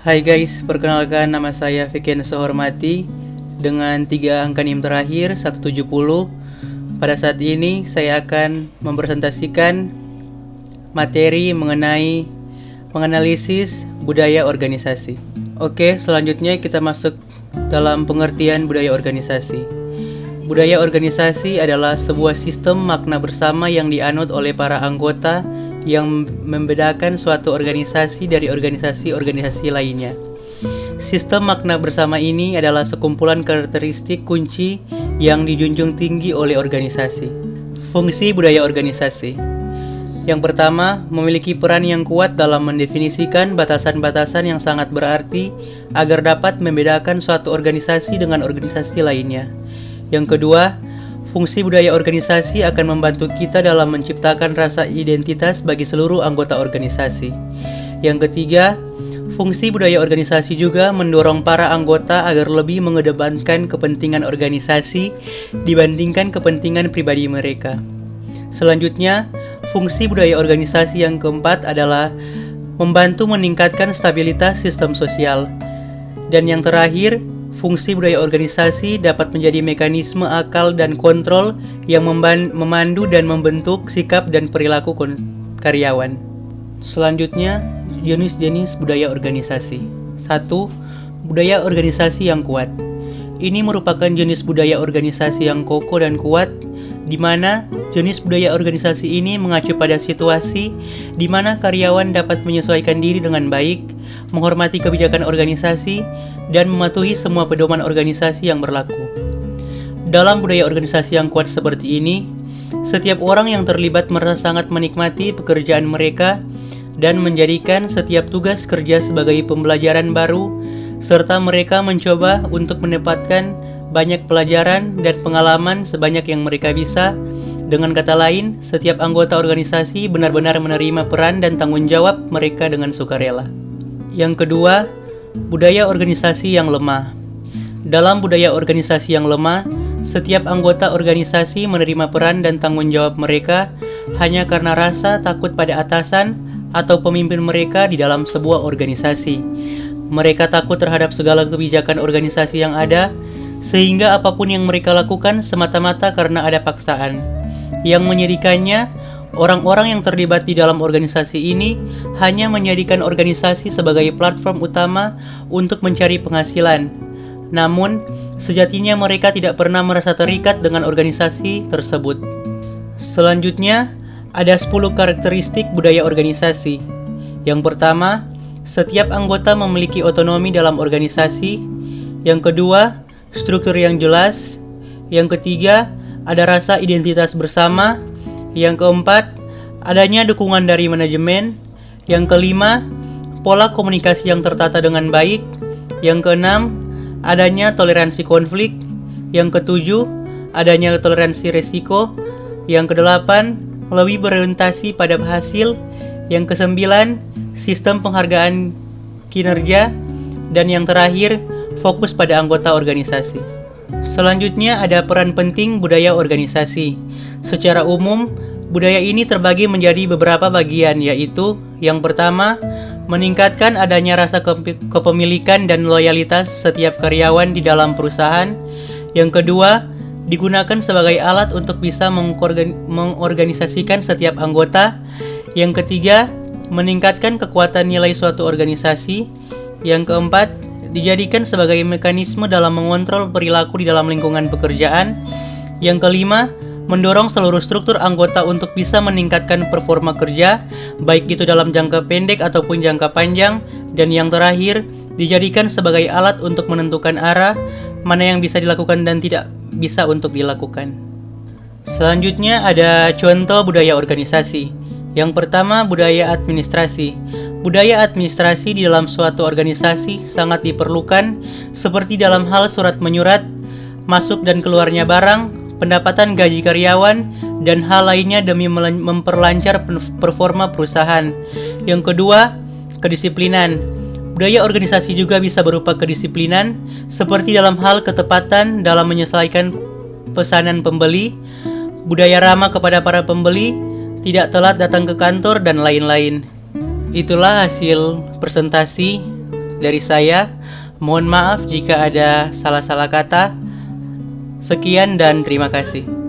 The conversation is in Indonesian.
Hai guys, perkenalkan nama saya Fikian Sehormati dengan 3 angka NIM terakhir 170. Pada saat ini saya akan mempresentasikan materi mengenai menganalisis budaya organisasi. Oke, selanjutnya kita masuk dalam pengertian budaya organisasi. Budaya organisasi adalah sebuah sistem makna bersama yang dianut oleh para anggota yang membedakan suatu organisasi dari organisasi-organisasi lainnya. Sistem makna bersama ini adalah sekumpulan karakteristik kunci yang dijunjung tinggi oleh organisasi. Fungsi budaya organisasi. Yang pertama, memiliki peran yang kuat dalam mendefinisikan batasan-batasan yang sangat berarti agar dapat membedakan suatu organisasi dengan organisasi lainnya. Yang kedua, fungsi budaya organisasi akan membantu kita dalam menciptakan rasa identitas bagi seluruh anggota organisasi. Yang ketiga, fungsi budaya organisasi juga mendorong para anggota agar lebih mengedepankan kepentingan organisasi dibandingkan kepentingan pribadi mereka. Selanjutnya, fungsi budaya organisasi yang keempat adalah membantu meningkatkan stabilitas sistem sosial. Dan yang terakhir, fungsi budaya organisasi dapat menjadi mekanisme akal dan kontrol yang memandu dan membentuk sikap dan perilaku karyawan. Selanjutnya, jenis-jenis budaya organisasi. 1. Budaya organisasi yang kuat. Ini merupakan jenis budaya organisasi yang kokoh dan kuat, di mana jenis budaya organisasi ini mengacu pada situasi di mana karyawan dapat menyesuaikan diri dengan baik, menghormati kebijakan organisasi, dan mematuhi semua pedoman organisasi yang berlaku. Dalam budaya organisasi yang kuat seperti ini, setiap orang yang terlibat merasa sangat menikmati pekerjaan mereka dan menjadikan setiap tugas kerja sebagai pembelajaran baru, serta mereka mencoba untuk mendapatkan banyak pelajaran dan pengalaman sebanyak yang mereka bisa. Dengan kata lain, setiap anggota organisasi benar-benar menerima peran dan tanggung jawab mereka dengan sukarela. Yang kedua, budaya organisasi yang lemah. Dalam budaya organisasi yang lemah, setiap anggota organisasi menerima peran dan tanggung jawab mereka hanya karena rasa takut pada atasan atau pemimpin mereka di dalam sebuah organisasi. Mereka takut terhadap segala kebijakan organisasi yang ada, sehingga apapun yang mereka lakukan semata-mata karena ada paksaan. Yang menyedihkannya, orang-orang yang terlibat di dalam organisasi ini hanya menjadikan organisasi sebagai platform utama untuk mencari penghasilan. Namun, sejatinya mereka tidak pernah merasa terikat dengan organisasi tersebut. Selanjutnya, ada 10 karakteristik budaya organisasi. Yang pertama, setiap anggota memiliki otonomi dalam organisasi. Yang kedua, struktur yang jelas. Yang ketiga, ada rasa identitas bersama. Yang keempat, adanya dukungan dari manajemen. Yang kelima, pola komunikasi yang tertata dengan baik. Yang keenam, adanya toleransi konflik. Yang ketujuh, adanya toleransi resiko. Yang kedelapan, lebih berorientasi pada hasil. Yang kesembilan, sistem penghargaan kinerja. Dan yang terakhir, fokus pada anggota organisasi. Selanjutnya ada peran penting budaya organisasi. Secara umum, budaya ini terbagi menjadi beberapa bagian, yaitu yang pertama, meningkatkan adanya rasa kepemilikan dan loyalitas setiap karyawan di dalam perusahaan. Yang kedua, digunakan sebagai alat untuk bisa mengorganisasikan setiap anggota. Yang ketiga, meningkatkan kekuatan nilai suatu organisasi. Yang keempat, dijadikan sebagai mekanisme dalam mengontrol perilaku di dalam lingkungan pekerjaan. Yang kelima, mendorong seluruh struktur anggota untuk bisa meningkatkan performa kerja, baik itu dalam jangka pendek ataupun jangka panjang. Dan yang terakhir, dijadikan sebagai alat untuk menentukan arah, mana yang bisa dilakukan dan tidak bisa untuk dilakukan. Selanjutnya ada contoh budaya organisasi. Yang pertama, budaya administrasi. Budaya administrasi di dalam suatu organisasi sangat diperlukan, seperti dalam hal surat menyurat, masuk dan keluarnya barang, pendapatan gaji karyawan, dan hal lainnya demi memperlancar performa perusahaan. Yang kedua, kedisiplinan. Budaya organisasi juga bisa berupa kedisiplinan, seperti dalam hal ketepatan dalam menyelesaikan pesanan pembeli, budaya ramah kepada para pembeli, tidak telat datang ke kantor, dan lain-lain. Itulah hasil presentasi dari saya. Mohon maaf jika ada salah-salah kata. Sekian dan terima kasih.